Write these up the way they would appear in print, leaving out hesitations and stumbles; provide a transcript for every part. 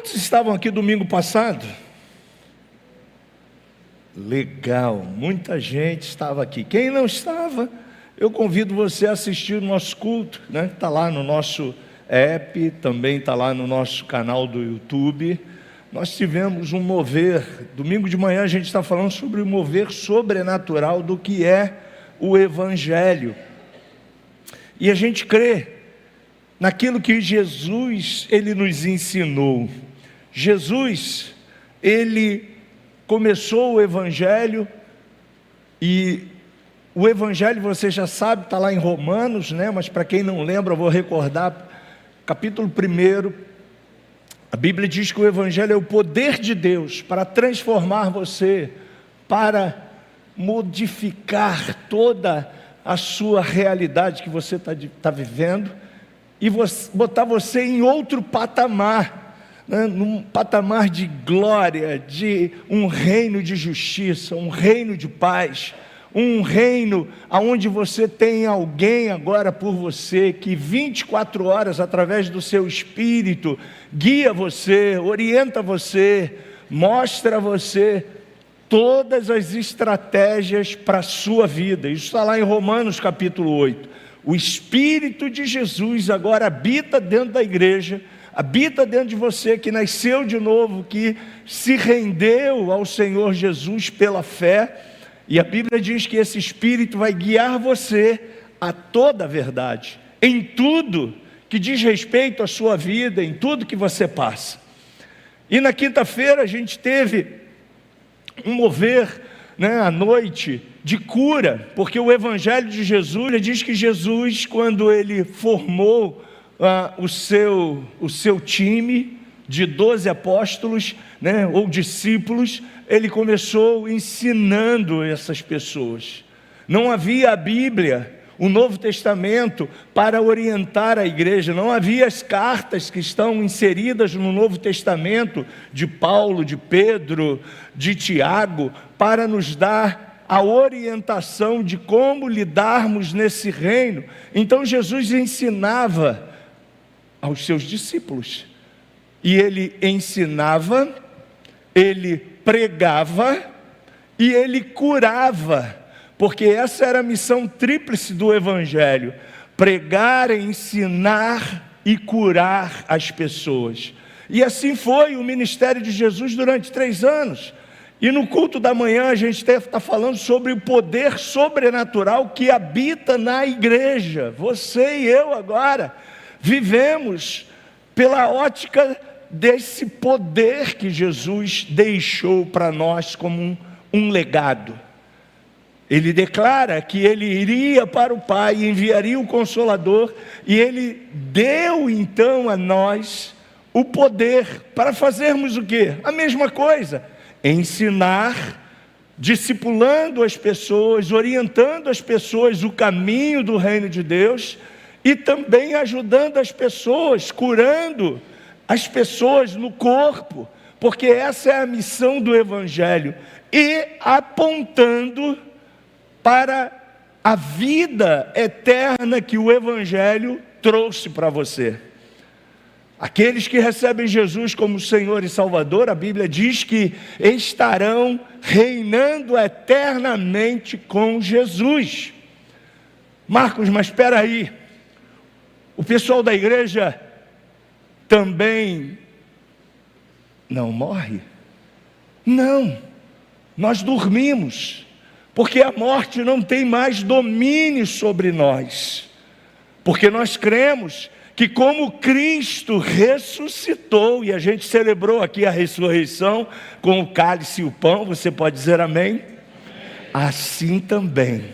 Quantos estavam aqui domingo passado? Legal, muita gente estava aqui. Quem não estava, eu convido você a assistir o nosso culto, né? Está lá no nosso app, também está lá no nosso canal do YouTube. Nós tivemos um mover, domingo de manhã a gente está falando sobre o mover sobrenatural do que é o Evangelho. E a gente crê naquilo que Jesus, Ele nos ensinou. Jesus, Ele começou o Evangelho, e o Evangelho você já sabe, está lá em Romanos, né? Mas para quem não lembra, eu vou recordar, capítulo 1, a Bíblia diz que o Evangelho é o poder de Deus para transformar você, para modificar toda a sua realidade que você está vivendo, e botar você em outro patamar, né? Num patamar de glória, de um reino de justiça, um reino de paz, um reino onde você tem alguém agora por você, que 24 horas, através do seu Espírito, guia você, orienta você, mostra a você todas as estratégias para a sua vida. Isso está lá em Romanos capítulo 8. O Espírito de Jesus agora habita dentro da igreja, habita dentro de você que nasceu de novo, que se rendeu ao Senhor Jesus pela fé, e a Bíblia diz que esse Espírito vai guiar você a toda a verdade, em tudo que diz respeito à sua vida, em tudo que você passa. E na quinta-feira a gente teve um mover, né, à noite, de cura, porque o Evangelho de Jesus, ele diz que Jesus, quando ele formou o seu time de 12 apóstolos, né, ou discípulos, ele começou ensinando essas pessoas. Não havia a Bíblia, o Novo Testamento, para orientar a igreja. Não havia as cartas que estão inseridas no Novo Testamento, de Paulo, de Pedro, de Tiago, para nos dar a orientação de como lidarmos nesse reino. Então Jesus ensinava aos seus discípulos, e ele ensinava, ele pregava e ele curava, porque essa era a missão tríplice do Evangelho: pregar, ensinar e curar as pessoas. E assim foi o ministério de Jesus durante 3 anos. E no culto da manhã a gente está falando sobre o poder sobrenatural que habita na igreja. Você e eu agora vivemos pela ótica desse poder que Jesus deixou para nós como um legado. Ele declara que ele iria para o Pai e enviaria o Consolador, e ele deu então a nós o poder para fazermos o quê? A mesma coisa: ensinar, discipulando as pessoas, orientando as pessoas o caminho do reino de Deus, e também ajudando as pessoas, curando as pessoas no corpo, porque essa é a missão do Evangelho, e apontando para a vida eterna que o Evangelho trouxe para você. Aqueles que recebem Jesus como Senhor e Salvador, a Bíblia diz que estarão reinando eternamente com Jesus. Marcos, mas espera aí, o pessoal da igreja também não morre? Não, nós dormimos, porque a morte não tem mais domínio sobre nós, porque nós cremos que como Cristo ressuscitou, e a gente celebrou aqui a ressurreição com o cálice e o pão, você pode dizer amém? Assim também,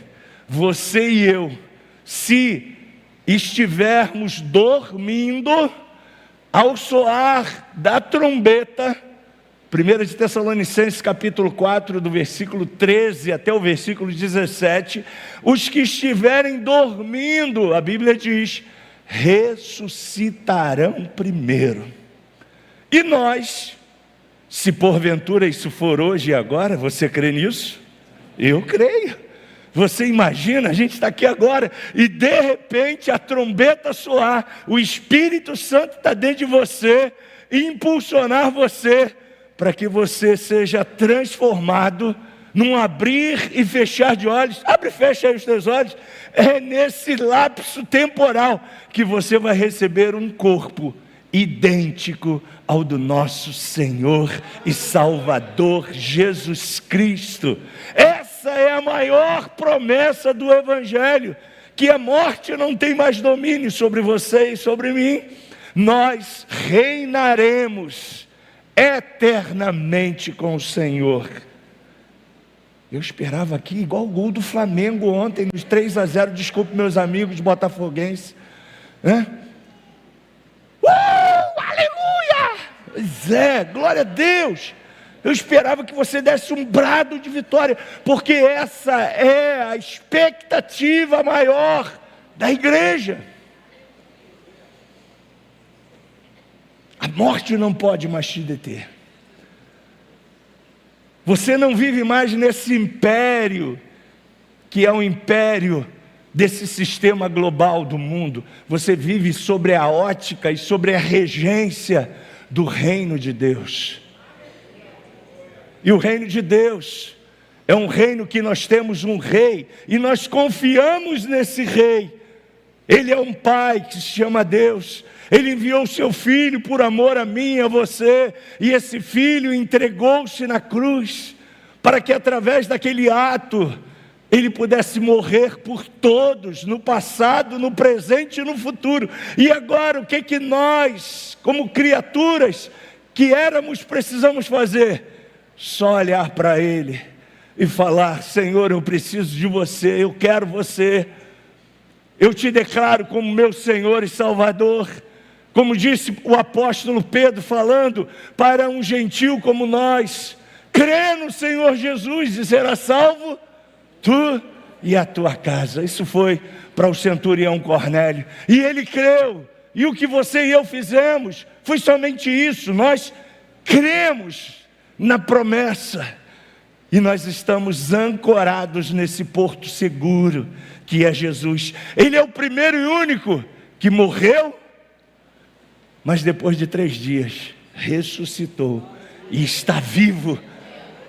você e eu, se estivermos dormindo, ao soar da trombeta, 1 de Tessalonicenses capítulo 4, do versículo 13 até o versículo 17, os que estiverem dormindo, a Bíblia diz, ressuscitarão primeiro. E nós, se porventura isso for hoje e agora, você crê nisso? Eu creio. Você imagina, a gente está aqui agora, e de repente a trombeta soar, o Espírito Santo está dentro de você, e impulsionar você para que você seja transformado num abrir e fechar de olhos. Abre e fecha aí os teus olhos. É nesse lapso temporal que você vai receber um corpo idêntico ao do nosso Senhor e Salvador Jesus Cristo. Essa é a maior promessa do Evangelho, que a morte não tem mais domínio sobre você e sobre mim. Nós reinaremos eternamente com o Senhor. Eu esperava aqui igual o gol do Flamengo ontem, nos 3-0, desculpe meus amigos botafoguenses, né? Aleluia! Pois é, glória a Deus. Eu esperava que você desse um brado de vitória, porque essa é a expectativa maior da igreja. A morte não pode mais te deter. Você não vive mais nesse império, que é o império desse sistema global do mundo. Você vive sobre a ótica e sobre a regência do reino de Deus. E o reino de Deus é um reino que nós temos um rei, e nós confiamos nesse rei. Ele é um pai que se chama Deus. Ele enviou o seu filho por amor a mim e a você, e esse filho entregou-se na cruz, para que através daquele ato, ele pudesse morrer por todos, no passado, no presente e no futuro. E agora, o que nós, como criaturas que éramos, precisamos fazer? Só olhar para ele e falar: Senhor, eu preciso de você, eu quero você, eu te declaro como meu Senhor e Salvador. Como disse o apóstolo Pedro, falando para um gentil como nós: crê no Senhor Jesus e será salvo tu e a tua casa. Isso foi para o centurião Cornélio, e ele creu. E o que você e eu fizemos foi somente isso. Nós cremos na promessa, e nós estamos ancorados nesse porto seguro que é Jesus. Ele é o primeiro e único que morreu, mas depois de 3 dias ressuscitou e está vivo,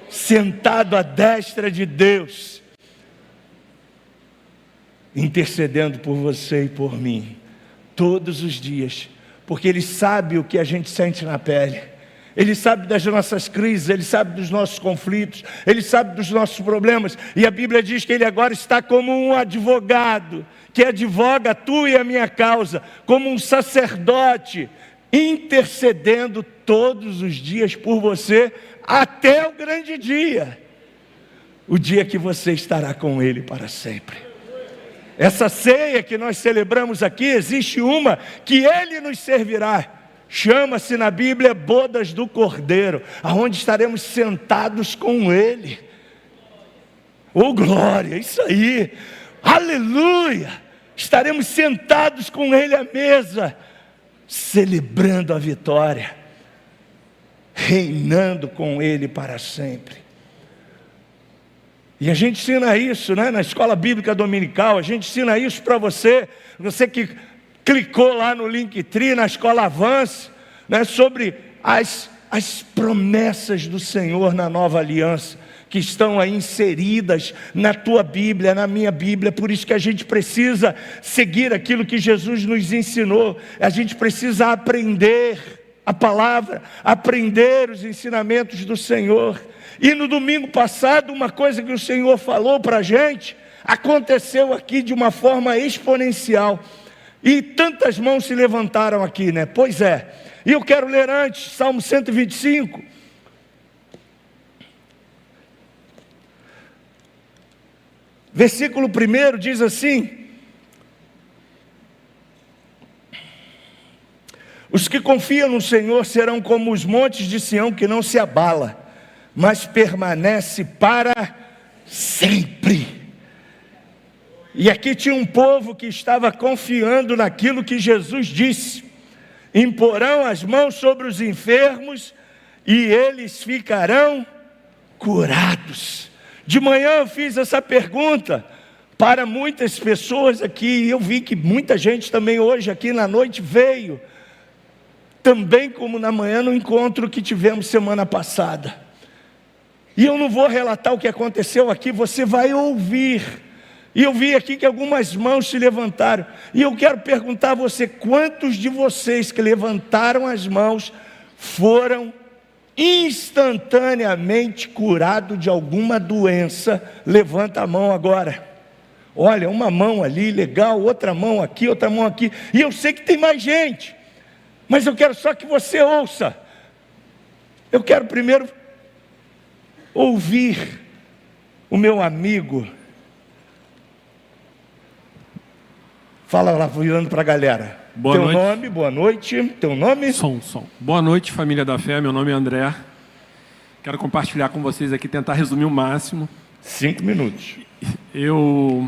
sentado à destra de Deus, intercedendo por você e por mim todos os dias, porque Ele sabe o que a gente sente na pele. Ele sabe das nossas crises, Ele sabe dos nossos conflitos, Ele sabe dos nossos problemas. E a Bíblia diz que Ele agora está como um advogado, que advoga a tua e a minha causa, como um sacerdote, intercedendo todos os dias por você, até o grande dia, o dia que você estará com Ele para sempre. Essa ceia que nós celebramos aqui, existe uma que Ele nos servirá. Chama-se na Bíblia Bodas do Cordeiro, aonde estaremos sentados com Ele. Oh glória, isso aí, aleluia! Estaremos sentados com Ele à mesa, celebrando a vitória, reinando com Ele para sempre. E a gente ensina isso, né? Na escola bíblica dominical, a gente ensina isso para você. Você que clicou lá no Linktree, na escola Avance, né? Sobre as promessas do Senhor na nova aliança, que estão aí inseridas na tua Bíblia, na minha Bíblia. Por isso que a gente precisa seguir aquilo que Jesus nos ensinou. A gente precisa aprender a palavra, aprender os ensinamentos do Senhor. E no domingo passado, uma coisa que o Senhor falou para a gente, aconteceu aqui de uma forma exponencial. E tantas mãos se levantaram aqui, né? Pois é. E eu quero ler antes, Salmo 125. Versículo 1 diz assim: os que confiam no Senhor serão como os montes de Sião, que não se abala, mas permanece para sempre. E aqui tinha um povo que estava confiando naquilo que Jesus disse: imporão as mãos sobre os enfermos e eles ficarão curados. De manhã eu fiz essa pergunta para muitas pessoas aqui, e eu vi que muita gente também hoje aqui na noite veio também como na manhã no encontro que tivemos semana passada. E eu não vou relatar o que aconteceu aqui, você vai ouvir. E eu vi aqui que algumas mãos se levantaram. E eu quero perguntar a você, quantos de vocês que levantaram as mãos foram instantaneamente curados de alguma doença? Levanta a mão agora. Olha, uma mão ali, legal, outra mão aqui, outra mão aqui. E eu sei que tem mais gente, mas eu quero só que você ouça. Eu quero primeiro ouvir o meu amigo. Fala lá, virando para a galera. Boa noite. Teu nome, boa noite. Teu nome? Som. Boa noite, família da fé. Meu nome é André. Quero compartilhar com vocês aqui, tentar resumir o máximo. 5 minutos.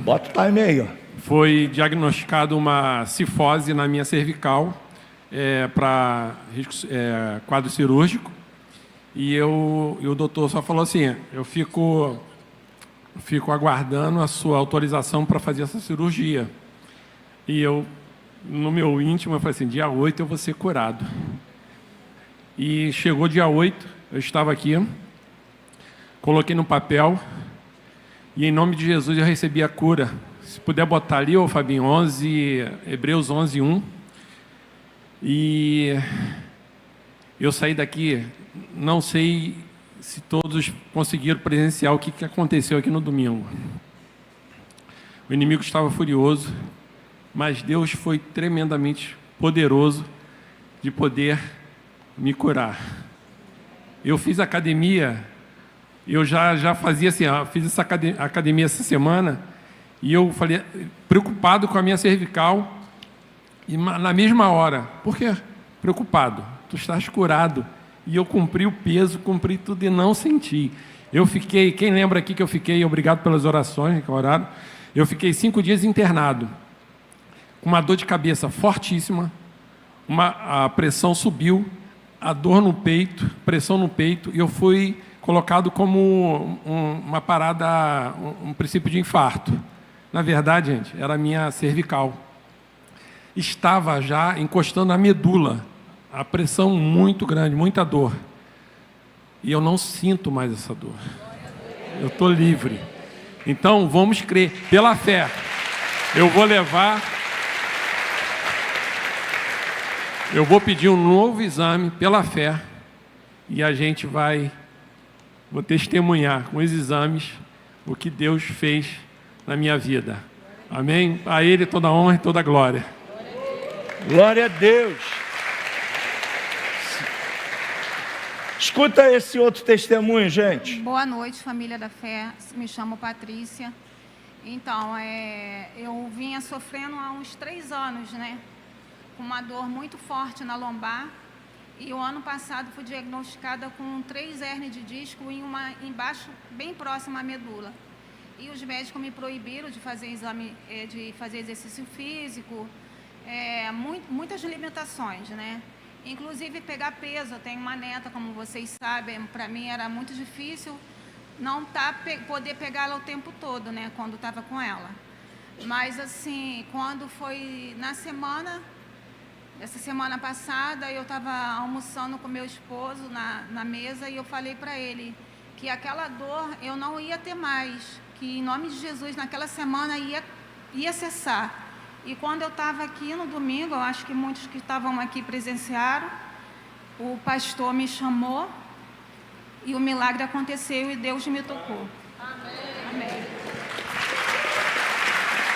Bota o time aí, ó. Foi diagnosticado uma cifose na minha cervical, para quadro cirúrgico. E o doutor só falou assim, eu fico aguardando a sua autorização para fazer essa cirurgia. E eu, no meu íntimo, eu falei assim, dia 8 eu vou ser curado. E chegou dia 8, eu estava aqui, coloquei no papel, e em nome de Jesus eu recebi a cura. Se puder botar ali, ô Fabinho, Hebreus 11, 1. E eu saí daqui, não sei se todos conseguiram presenciar o que aconteceu aqui no domingo. O inimigo estava furioso, mas Deus foi tremendamente poderoso de poder me curar. Eu fiz academia, eu já fazia assim, fiz essa academia essa semana, e eu falei, preocupado com a minha cervical, e na mesma hora, por quê? Preocupado, tu estás curado. E eu cumpri o peso, cumpri tudo e não senti. Eu fiquei, quem lembra aqui que eu fiquei, obrigado pelas orações que oraram, eu fiquei 5 dias internado, com uma dor de cabeça fortíssima, a pressão subiu, a dor no peito, pressão no peito, e eu fui colocado como uma parada, um princípio de infarto. Na verdade, gente, era a minha cervical. Estava já encostando na medula, a pressão muito grande, muita dor. E eu não sinto mais essa dor. Eu estou livre. Então, vamos crer, pela fé. Eu vou pedir um novo exame pela fé, e a gente vou testemunhar com os exames o que Deus fez na minha vida. Amém? A Ele toda a honra e toda a glória. Glória a Deus. Escuta esse outro testemunho, gente. Boa noite, família da fé. Me chamo Patrícia. Então, eu vinha sofrendo há uns 3 anos, né? Com uma dor muito forte na lombar. E o ano passado fui diagnosticada com 3 hérnias de disco embaixo, bem próximo à medula. E os médicos me proibiram de fazer exame, de fazer exercício físico, muitas limitações, né? Inclusive pegar peso. Eu tenho uma neta, como vocês sabem, para mim era muito difícil não poder pegá-la o tempo todo, né, quando estava com ela. Mas assim, quando foi essa semana passada, eu estava almoçando com meu esposo na mesa, e eu falei para ele que aquela dor eu não ia ter mais, que em nome de Jesus naquela semana ia cessar. E quando eu estava aqui no domingo, eu acho que muitos que estavam aqui presenciaram, o pastor me chamou e o milagre aconteceu e Deus me tocou. Amém.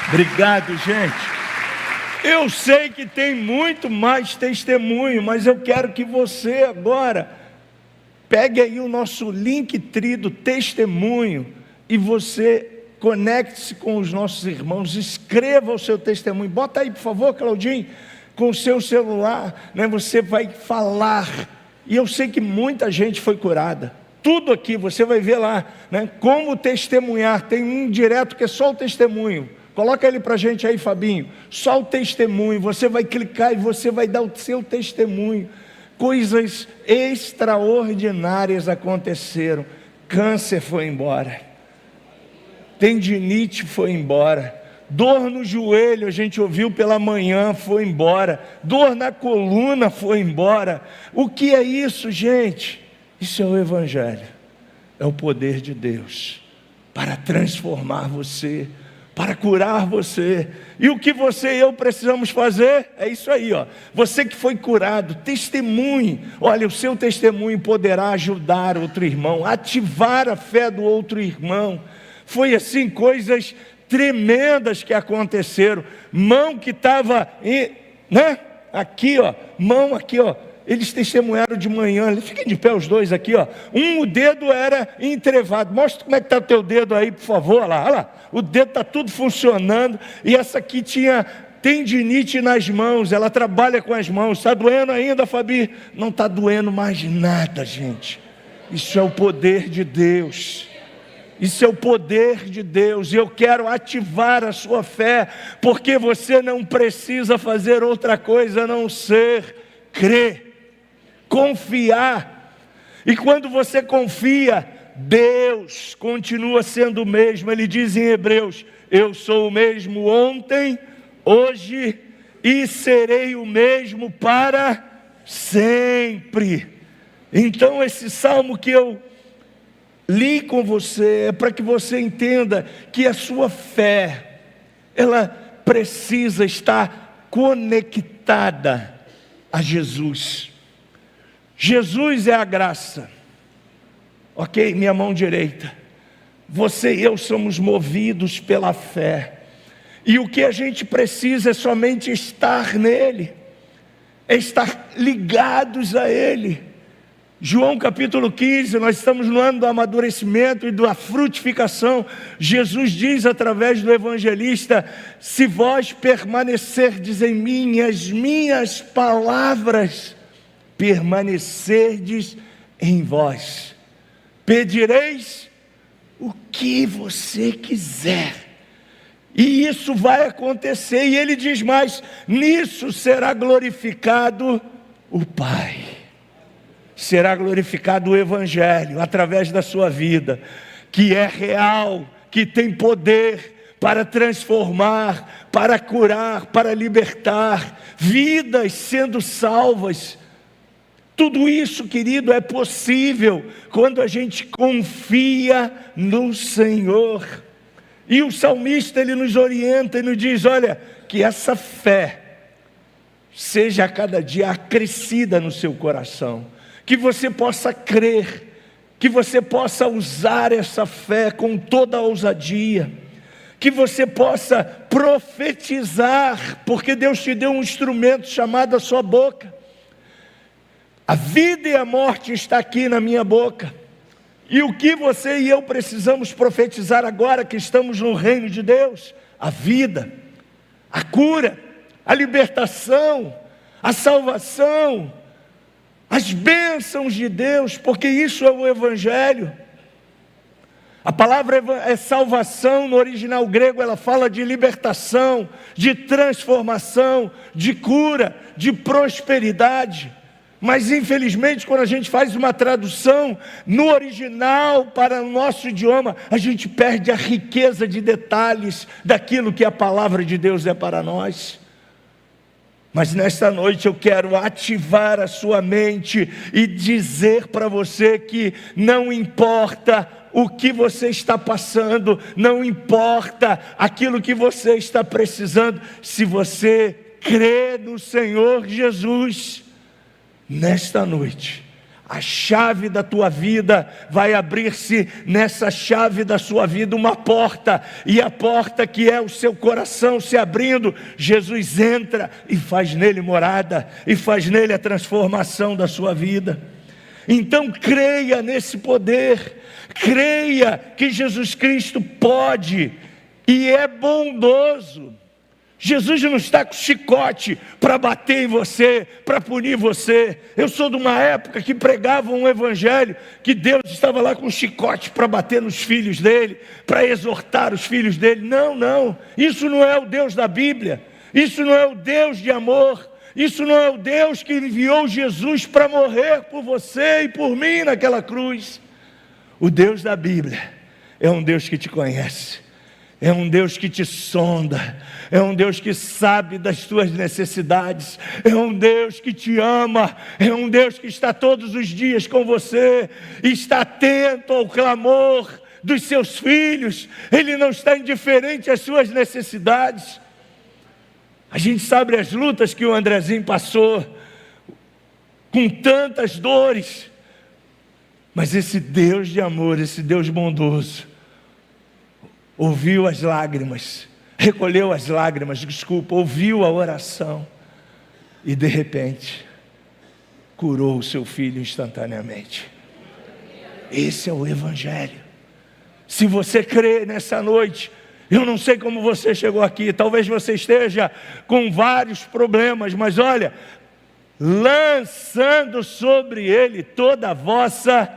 Obrigado, gente. Eu sei que tem muito mais testemunho, mas eu quero que você agora pegue aí o nosso Linktree do testemunho e você conecte-se com os nossos irmãos, escreva o seu testemunho. Bota aí, por favor, Claudinho, com o seu celular, né? Você vai falar. E eu sei que muita gente foi curada. Tudo aqui, você vai ver lá, né? Como testemunhar. Tem um direto que é só o testemunho. Coloca ele para a gente aí, Fabinho. Só o testemunho. Você vai clicar e você vai dar o seu testemunho. Coisas extraordinárias aconteceram. Câncer foi embora. Tendinite foi embora, Dor no joelho, a gente ouviu pela manhã, foi embora. Dor na coluna, foi embora. O que é isso, gente? Isso é o Evangelho. É o poder de Deus para transformar você, para curar você. E o que você e eu precisamos fazer? É isso aí, ó. Você que foi curado, testemunhe. Olha, o seu testemunho poderá ajudar outro irmão, ativar a fé do outro irmão. Foi assim, coisas tremendas que aconteceram. Mão que estava, né? Aqui, ó, mão aqui, ó. Eles testemunharam de manhã. Fiquem de pé os dois aqui, ó. O dedo era entrevado. Mostra como é que está o teu dedo aí, por favor. Olha lá. O dedo está tudo funcionando. E essa aqui tinha tendinite nas mãos. Ela trabalha com as mãos. Está doendo ainda, Fabi? Não está doendo mais nada, gente. Isso é o poder de Deus. Isso é o poder de Deus, e eu quero ativar a sua fé, porque você não precisa fazer outra coisa a não ser crer, confiar. E quando você confia, Deus continua sendo o mesmo. Ele diz em Hebreus: eu sou o mesmo ontem, hoje e serei o mesmo para sempre. Então esse salmo que eu li com você é para que você entenda que a sua fé, ela precisa estar conectada a Jesus. Jesus é a graça, ok? Minha mão direita. Você e eu somos movidos pela fé, e o que a gente precisa é somente estar nele, é estar ligados a ele. João capítulo 15, nós estamos no ano do amadurecimento e da frutificação. Jesus diz através do evangelista: se vós permanecerdes em mim, as minhas palavras permanecerdes em vós, pedireis o que você quiser, e isso vai acontecer. E ele diz mais: nisso será glorificado o Pai. Será glorificado o Evangelho através da sua vida, que é real, que tem poder para transformar, para curar, para libertar, vidas sendo salvas. Tudo isso, querido, é possível quando a gente confia no Senhor. E o salmista, ele nos orienta e nos diz: olha, que essa fé seja a cada dia acrescida no seu coração, que você possa crer, que você possa usar essa fé com toda a ousadia, que você possa profetizar, porque Deus te deu um instrumento chamado a sua boca. A vida e a morte está aqui na minha boca, e o que você e eu precisamos profetizar agora que estamos no reino de Deus? A vida, a cura, a libertação, a salvação, as bênçãos de Deus, porque isso é o Evangelho. A palavra é salvação, no original grego ela fala de libertação, de transformação, de cura, de prosperidade. Mas infelizmente, quando a gente faz uma tradução no original para o nosso idioma, a gente perde a riqueza de detalhes daquilo que a palavra de Deus é para nós. Mas nesta noite eu quero ativar a sua mente e dizer para você que não importa o que você está passando, não importa aquilo que você está precisando, se você crê no Senhor Jesus, nesta noite, a chave da tua vida vai abrir-se, nessa chave da sua vida uma porta, e a porta que é o seu coração se abrindo, Jesus entra e faz nele morada, e faz nele a transformação da sua vida. Então creia nesse poder, creia que Jesus Cristo pode e é bondoso. Jesus não está com chicote para bater em você, para punir você. Eu sou de uma época que pregava um evangelho que Deus estava lá com chicote para bater nos filhos dele, para exortar os filhos dele. Não, não, isso não é o Deus da Bíblia, isso não é o Deus de amor, isso não é o Deus que enviou Jesus para morrer por você e por mim naquela cruz. O Deus da Bíblia é um Deus que te conhece, É um Deus que te sonda, é um Deus que sabe das tuas necessidades, é um Deus que te ama, é um Deus que está todos os dias com você, está atento ao clamor dos seus filhos, Ele não está indiferente às suas necessidades. A gente sabe as lutas que o Andrezinho passou, com tantas dores, mas esse Deus de amor, esse Deus bondoso, ouviu as lágrimas, recolheu as lágrimas, ouviu a oração e de repente curou o seu filho instantaneamente. Esse é o Evangelho. Se você crê nessa noite, eu não sei como você chegou aqui, talvez você esteja com vários problemas, mas olha, lançando sobre Ele toda a vossa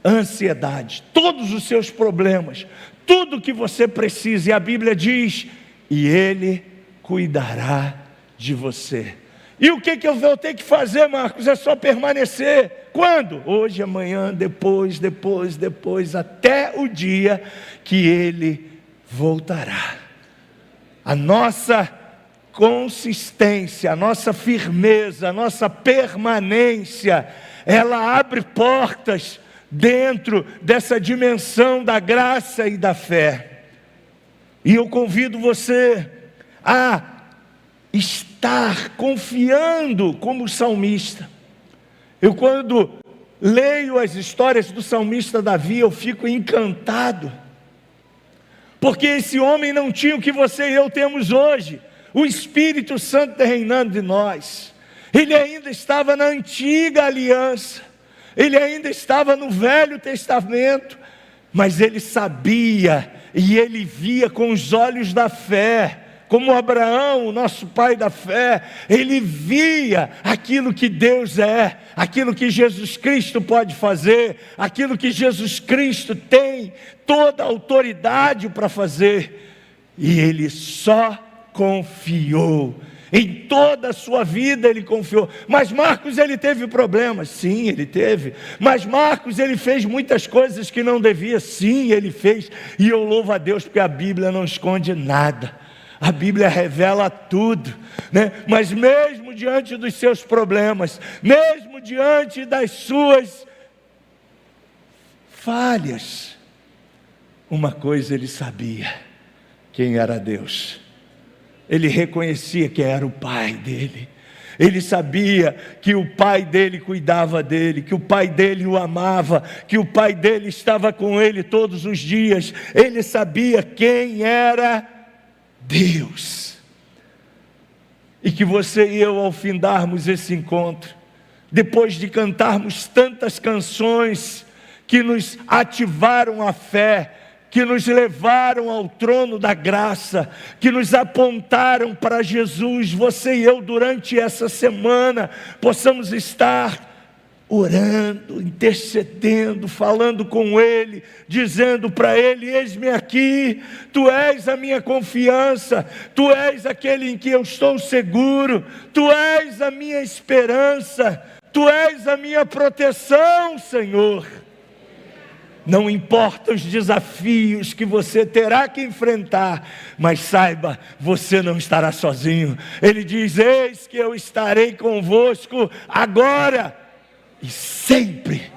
ansiedade, todos os seus problemas, tudo que você precisa, e a Bíblia diz, e Ele cuidará de você. E o que eu vou ter que fazer, Marcos? É só permanecer. Quando? Hoje, amanhã, depois, até o dia que Ele voltará. A nossa consistência, a nossa firmeza, a nossa permanência, ela abre portas dentro dessa dimensão da graça e da fé. E eu convido você a estar confiando como salmista. Eu, quando leio as histórias do salmista Davi, eu fico encantado, porque esse homem não tinha o que você e eu temos hoje, o Espírito Santo reinando em nós. Ele ainda estava na antiga aliança, ele ainda estava no Velho Testamento, mas ele sabia e ele via com os olhos da fé, como Abraão, o nosso pai da fé. Ele via aquilo que Deus é, aquilo que Jesus Cristo pode fazer, aquilo que Jesus Cristo tem toda a autoridade para fazer, e ele só confiou. Em toda a sua vida ele confiou. Mas Marcos, ele teve problemas? Sim, ele teve. Mas Marcos, ele fez muitas coisas que não devia? Sim, ele fez. E eu louvo a Deus porque a Bíblia não esconde nada. A Bíblia revela tudo, né? Mas mesmo diante dos seus problemas, mesmo diante das suas falhas, uma coisa ele sabia: quem era Deus. Ele reconhecia quem era o pai dele. Ele sabia que o pai dele cuidava dele, que o pai dele o amava, que o pai dele estava com ele todos os dias. Ele sabia quem era Deus. E que você e eu, ao findarmos esse encontro, depois de cantarmos tantas canções que nos ativaram a fé, que nos levaram ao trono da graça, que nos apontaram para Jesus, você e eu, durante essa semana, possamos estar orando, intercedendo, falando com Ele, dizendo para Ele: eis-me aqui, Tu és a minha confiança, Tu és aquele em que eu estou seguro, Tu és a minha esperança, Tu és a minha proteção, Senhor. Não importa os desafios que você terá que enfrentar, mas saiba, você não estará sozinho. Ele diz: eis que eu estarei convosco agora e sempre.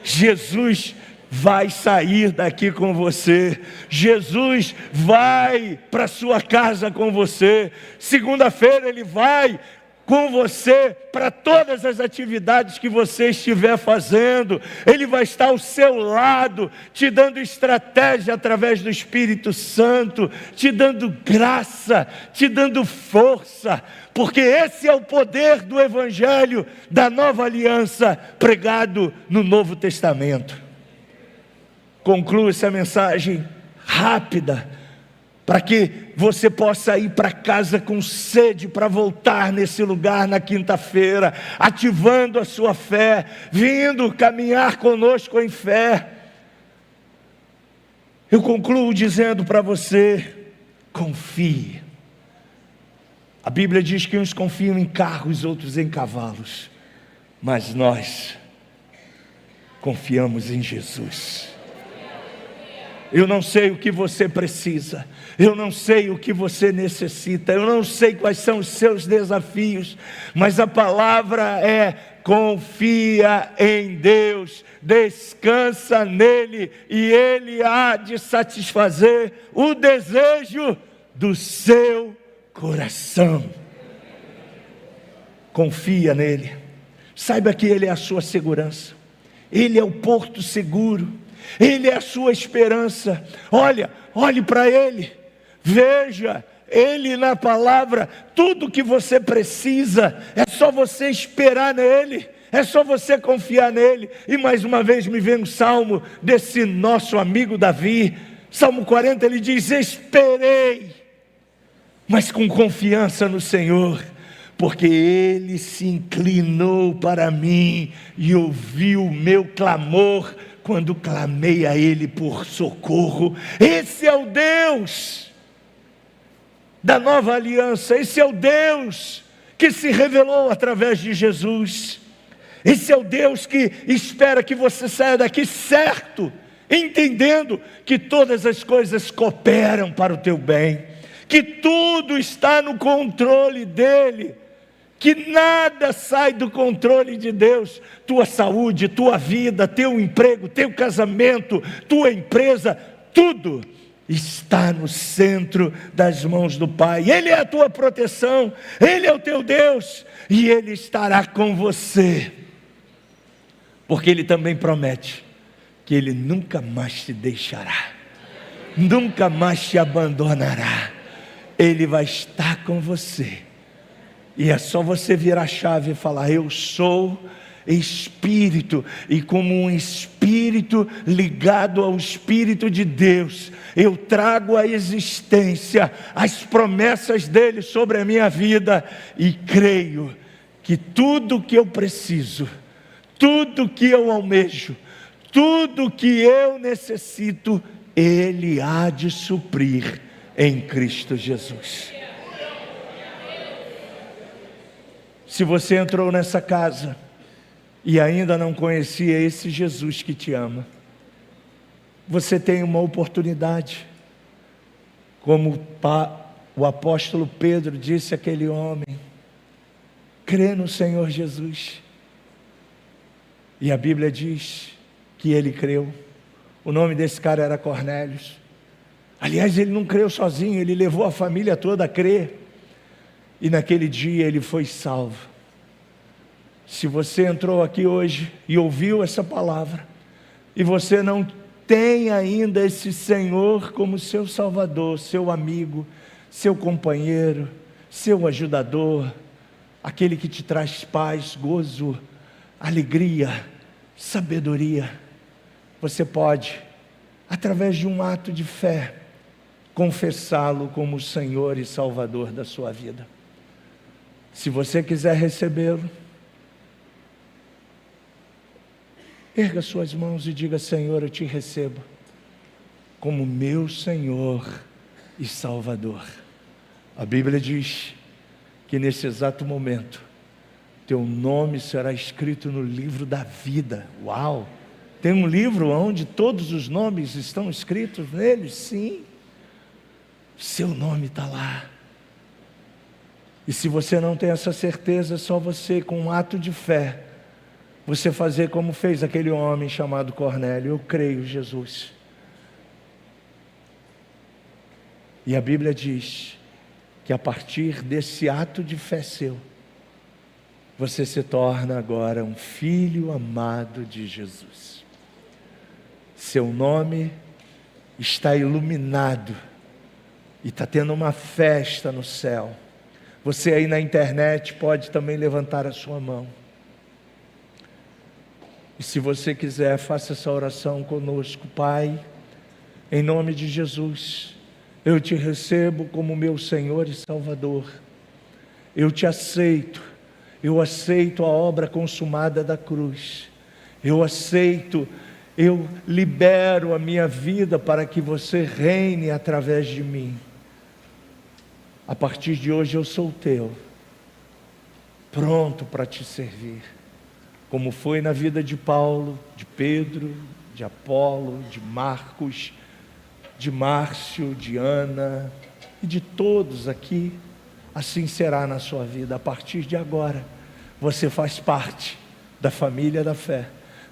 Jesus vai sair daqui com você. Jesus vai para a sua casa com você. Segunda-feira Ele vai com você para todas as atividades que você estiver fazendo. Ele vai estar ao seu lado, te dando estratégia através do Espírito Santo, te dando graça, te dando força, porque esse é o poder do Evangelho da nova aliança pregado no Novo Testamento. Concluo essa mensagem rápida, para que você possa ir para casa com sede para voltar nesse lugar na quinta-feira, ativando a sua fé, vindo caminhar conosco em fé. Eu concluo dizendo para você: confie. A Bíblia diz que uns confiam em carros, outros em cavalos, mas nós confiamos em Jesus. Eu não sei o que você precisa, eu não sei o que você necessita, eu não sei quais são os seus desafios, mas a palavra é: confia em Deus, descansa nele, e ele há de satisfazer o desejo do seu coração. Confia nele, saiba que ele é a sua segurança, ele é o porto seguro, ele é a sua esperança. Olhe para ele, veja ele na palavra. Tudo que você precisa é só você esperar nele, é só você confiar nele. E mais uma vez me vem um salmo desse nosso amigo Davi, Salmo 40, ele diz: esperei, mas com confiança no Senhor, porque ele se inclinou para mim e ouviu o meu clamor quando clamei a ele por socorro. Esse é o Deus da nova aliança, esse é o Deus que se revelou através de Jesus, esse é o Deus que espera que você saia daqui certo, entendendo que todas as coisas cooperam para o teu bem, que tudo está no controle dele, que nada sai do controle de Deus. Tua saúde, tua vida, teu emprego, teu casamento, tua empresa, tudo está no centro das mãos do Pai. Ele é a tua proteção, ele é o teu Deus, e ele estará com você, porque ele também promete que ele nunca mais te deixará, nunca mais te abandonará. Ele vai estar com você. E é só você virar a chave e falar: eu sou espírito, e como um espírito ligado ao Espírito de Deus, eu trago à existência as promessas dele sobre a minha vida, e creio que tudo que eu preciso, tudo que eu almejo, tudo que eu necessito, ele há de suprir em Cristo Jesus. Se você entrou nessa casa e ainda não conhecia esse Jesus que te ama, você tem uma oportunidade. Como o apóstolo Pedro disse àquele homem: crê no Senhor Jesus. E a Bíblia diz que ele creu. O nome desse cara era Cornélio. Aliás, ele não creu sozinho, ele levou a família toda a crer. E naquele dia ele foi salvo. Se você entrou aqui hoje e ouviu essa palavra, e você não tem ainda esse Senhor como seu Salvador, seu amigo, seu companheiro, seu ajudador, aquele que te traz paz, gozo, alegria, sabedoria, você pode, através de um ato de fé, confessá-lo como Senhor e Salvador da sua vida. Se você quiser recebê-lo, erga suas mãos e diga: Senhor, eu te recebo como meu Senhor e Salvador. A Bíblia diz que nesse exato momento, teu nome será escrito no livro da vida. Uau! Tem um livro onde todos os nomes estão escritos nele? Sim. Seu nome está lá. E se você não tem essa certeza, é só você, com um ato de fé, você fazer como fez aquele homem chamado Cornélio: eu creio, Jesus. E a Bíblia diz que a partir desse ato de fé seu, você se torna agora um filho amado de Jesus. Seu nome está iluminado e está tendo uma festa no céu. Você aí na internet pode também levantar a sua mão. E se você quiser, faça essa oração conosco. Pai, em nome de Jesus, eu te recebo como meu Senhor e Salvador. Eu te aceito. Eu aceito a obra consumada da cruz. Eu aceito, eu libero a minha vida para que você reine através de mim. A partir de hoje eu sou teu, pronto para te servir, como foi na vida de Paulo, de Pedro, de Apolo, de Marcos, de Márcio, de Ana e de todos aqui. Assim será na sua vida. A partir de agora, você faz parte da família da fé.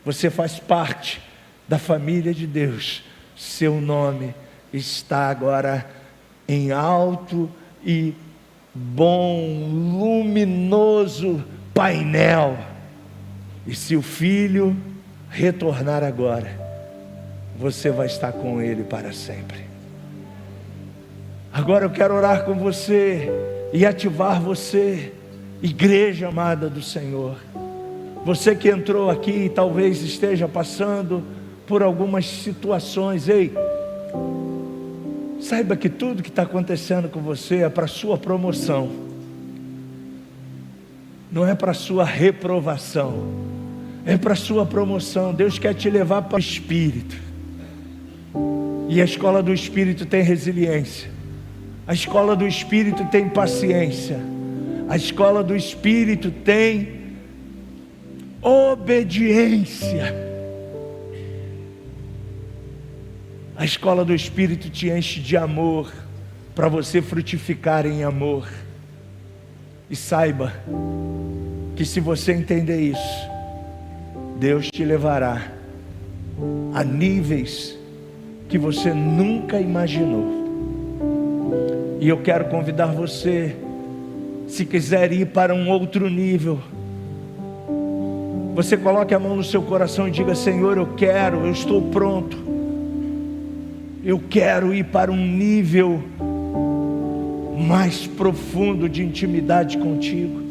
Você faz parte da família de Deus. Seu nome está agora em alto e bom, luminoso painel. E se o Filho retornar agora, você vai estar com Ele para sempre. Agora eu quero orar com você e ativar você, igreja amada do Senhor. Você que entrou aqui e talvez esteja passando por algumas situações, ei, saiba que tudo que está acontecendo com você é para a sua promoção, não é para a sua reprovação, é para a sua promoção. Deus quer te levar para o Espírito, e a escola do Espírito tem resiliência, a escola do Espírito tem paciência, a escola do Espírito tem obediência. A escola do Espírito te enche de amor, para você frutificar em amor. E saiba que se você entender isso, Deus te levará a níveis que você nunca imaginou. E eu quero convidar você, se quiser ir para um outro nível, você coloque a mão no seu coração e diga: Senhor, eu estou pronto. Eu quero ir para um nível mais profundo de intimidade contigo.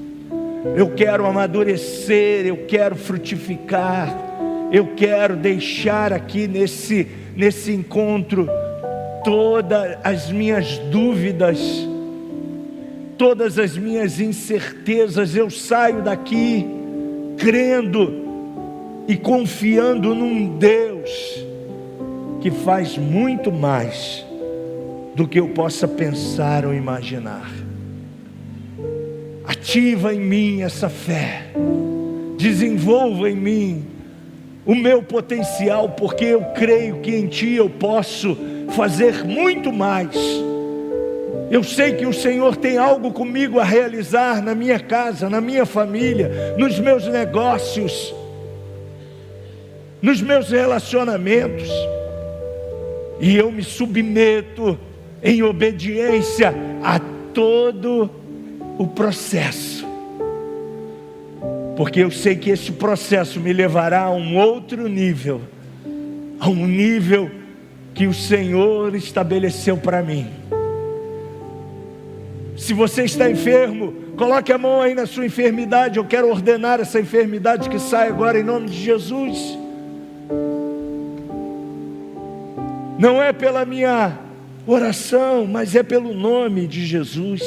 Eu quero amadurecer, eu quero frutificar, eu quero deixar aqui nesse encontro todas as minhas dúvidas, todas as minhas incertezas. Eu saio daqui crendo e confiando num Deus que faz muito mais do que eu possa pensar ou imaginar. Ativa em mim essa fé, desenvolva em mim o meu potencial, porque eu creio que em Ti eu posso fazer muito mais. Eu sei que o Senhor tem algo comigo a realizar na minha casa, na minha família, nos meus negócios, nos meus relacionamentos. E eu me submeto em obediência a todo o processo, porque eu sei que esse processo me levará a um outro nível, a um nível que o Senhor estabeleceu para mim. Se você está enfermo, coloque a mão aí na sua enfermidade. Eu quero ordenar essa enfermidade que sai agora em nome de Jesus. Não é pela minha oração, mas é pelo nome de Jesus.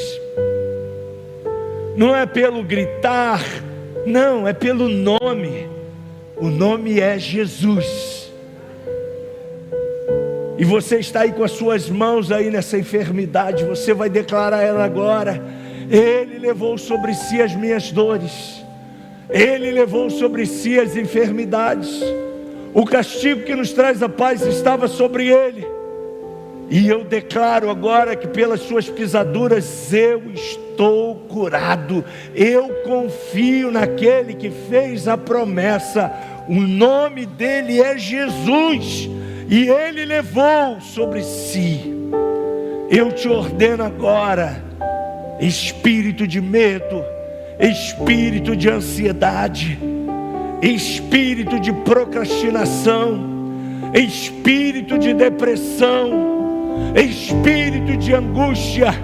Não é pelo gritar, não, é pelo nome. O nome é Jesus. E você está aí com as suas mãos aí nessa enfermidade, você vai declarar ela agora. Ele levou sobre si as minhas dores, Ele levou sobre si as enfermidades. O castigo que nos traz a paz estava sobre Ele. E eu declaro agora que pelas suas pisaduras eu estou curado. Eu confio naquele que fez a promessa. O nome dele é Jesus, e Ele levou sobre si. Eu te ordeno agora, espírito de medo, espírito de ansiedade, espírito de procrastinação, espírito de depressão, espírito de angústia,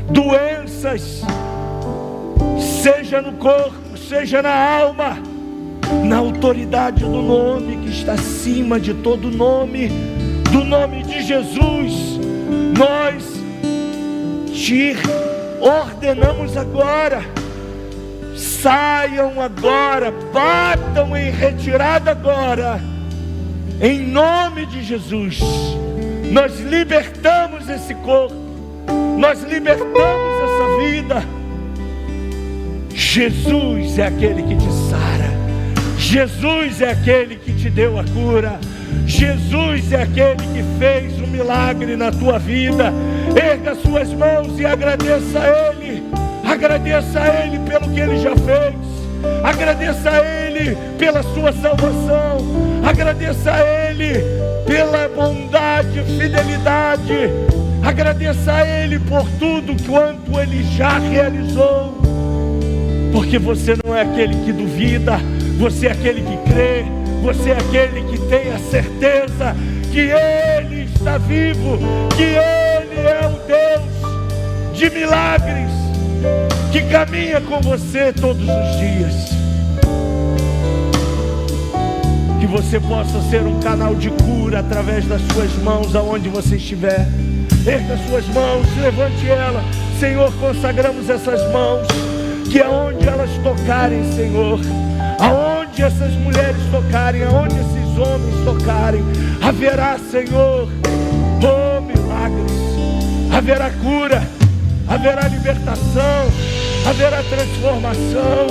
doenças, seja no corpo, seja na alma, na autoridade do nome que está acima de todo nome, do nome de Jesus, nós te ordenamos agora, saiam agora, batam em retirada agora, em nome de Jesus. Nós libertamos esse corpo, nós libertamos essa vida. Jesus é aquele que te sara, Jesus é aquele que te deu a cura. Jesus é aquele que fez um milagre na tua vida. Erga suas mãos e agradeça a Ele. Agradeça a Ele pelo que Ele já fez. Agradeça a Ele pela sua salvação. Agradeça a Ele pela bondade e fidelidade. Agradeça a Ele por tudo quanto Ele já realizou. Porque você não é aquele que duvida, você é aquele que crê, você é aquele que tem a certeza que Ele está vivo, que Ele é o Deus de milagres, que caminha com você todos os dias. Que você possa ser um canal de cura através das suas mãos, aonde você estiver. Erga suas mãos, levante ela. Senhor, consagramos essas mãos, que aonde elas tocarem, Senhor, aonde essas mulheres tocarem, aonde esses homens tocarem, haverá, Senhor, oh, milagres, haverá cura, haverá libertação, haverá transformação.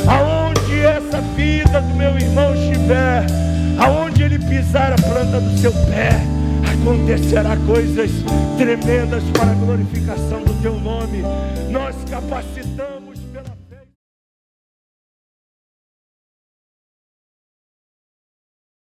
Aonde essa vida do meu irmão estiver, aonde ele pisar a planta do seu pé, acontecerá coisas tremendas para a glorificação do teu nome. Nós capacitamos